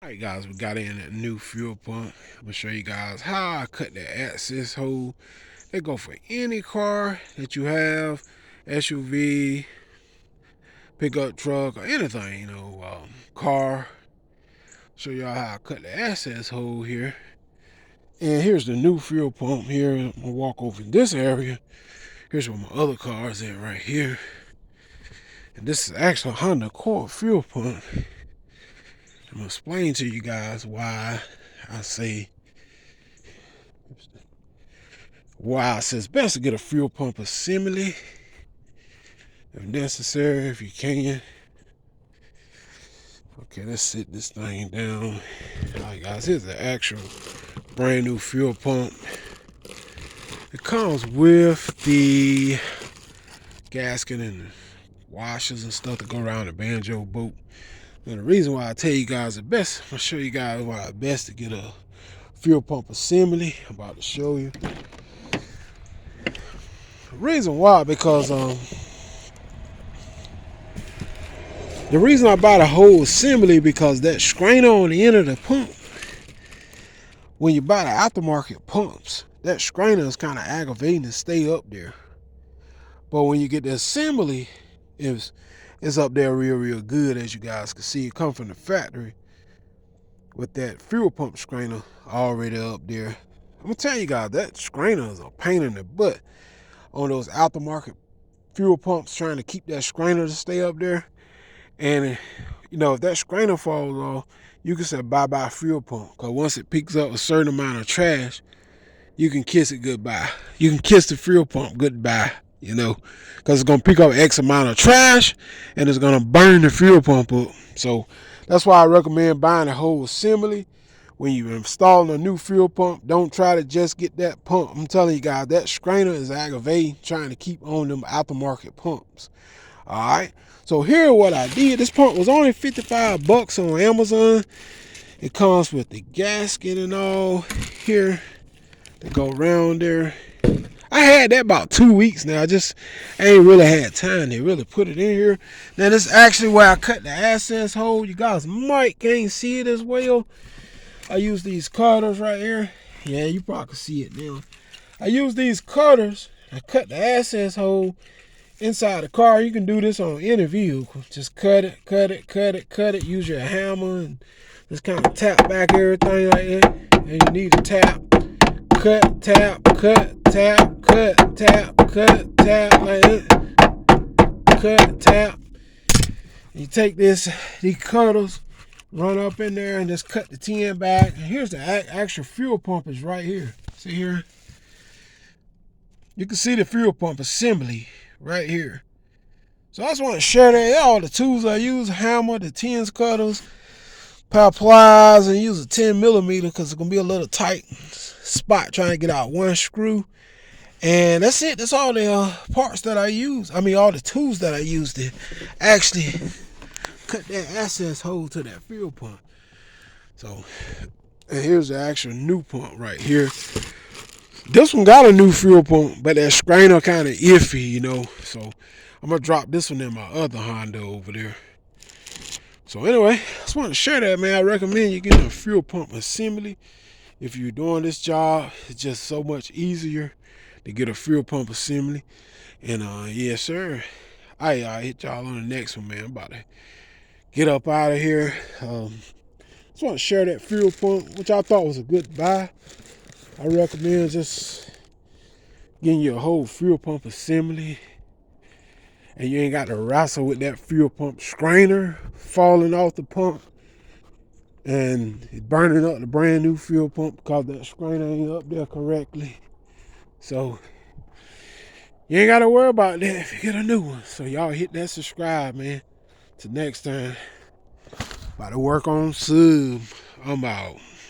Alright guys, we got in a new fuel pump. I'm gonna show you guys how I cut the access hole. They go for any car that you have, SUV, pickup truck, or anything, car. Show y'all how I cut the access hole here. And here's the new fuel pump here. I'm gonna walk over in this area. Here's where my other car is at right here. And this is actually a Honda Accord fuel pump. I'm gonna explain to you guys why I say it's best to get a fuel pump assembly if necessary, if you can. Okay, let's sit this thing down. Alright guys, here's the actual brand new fuel pump. It comes with the gasket and the washers and stuff to go around the banjo boat. And the reason why I tell you guys the best, I'm gonna show you guys why it's best to get a fuel pump assembly. I'm about to show you. The reason why, because the reason I buy the whole assembly, because that strainer on the end of the pump, when you buy the aftermarket pumps, that strainer is kind of aggravating to stay up there. But when you get the assembly, it's up there real good. As you guys can see, it comes from the factory with that fuel pump strainer already up there. I'm gonna tell you guys, that strainer is a pain in the butt on those aftermarket fuel pumps, trying to keep that strainer to stay up there. And if that strainer falls off, you can say bye-bye fuel pump, because once it picks up a certain amount of trash, you can kiss it goodbye. You can kiss the fuel pump goodbye, because it's going to pick up X amount of trash and it's going to burn the fuel pump up. So that's why I recommend buying a whole assembly. When you're installing a new fuel pump, don't try to just get that pump. I'm telling you guys, that strainer is aggravating trying to keep on them aftermarket pumps. All right. So here what I did. This pump was only $55 on Amazon. It comes with the gasket and all here to go around there. I had that about 2 weeks now. I ain't really had time to really put it in here. Now this is actually where I cut the access hole. You guys might can't see it as well. I use these cutters right here. Yeah, you probably can see it now. I use these cutters. I cut the access hole inside the car. You can do this on any vehicle. Just cut it. Use your hammer and just kind of tap back everything like that. And you need to tap, cut, tap, cut, tap, cut, tap, cut, tap, like that. Cut, tap. You take these cutters, run up in there and just cut the tin back. And here's the actual fuel pump is right here. See here? You can see the fuel pump assembly right here. So I just want to share that. All the tools I use: hammer, the tins cutters, power pliers, and use a 10mm because it's gonna be a little tight spot trying to get out one screw. And that's it. That's all the parts that I use. I mean, all the tools that I use to actually cut that access hole to that fuel pump. So, and here's the actual new pump right here. This one got a new fuel pump, but that strainer kind of iffy, So I'm gonna drop this one in my other Honda over there. So anyway, I just want to share that, man. I recommend you getting a fuel pump assembly. If you're doing this job, it's just so much easier to get a fuel pump assembly. And yes, sir. I hit y'all on the next one, man. I'm about to get up out of here. Just want to share that fuel pump, which I thought was a good buy. I recommend just getting your whole fuel pump assembly, and you ain't got to wrestle with that fuel pump strainer falling off the pump and burning up the brand new fuel pump because that strainer ain't up there correctly. So you ain't got to worry about that if you get a new one. So y'all hit that subscribe, man. Till next time. About to work on sub. I'm out.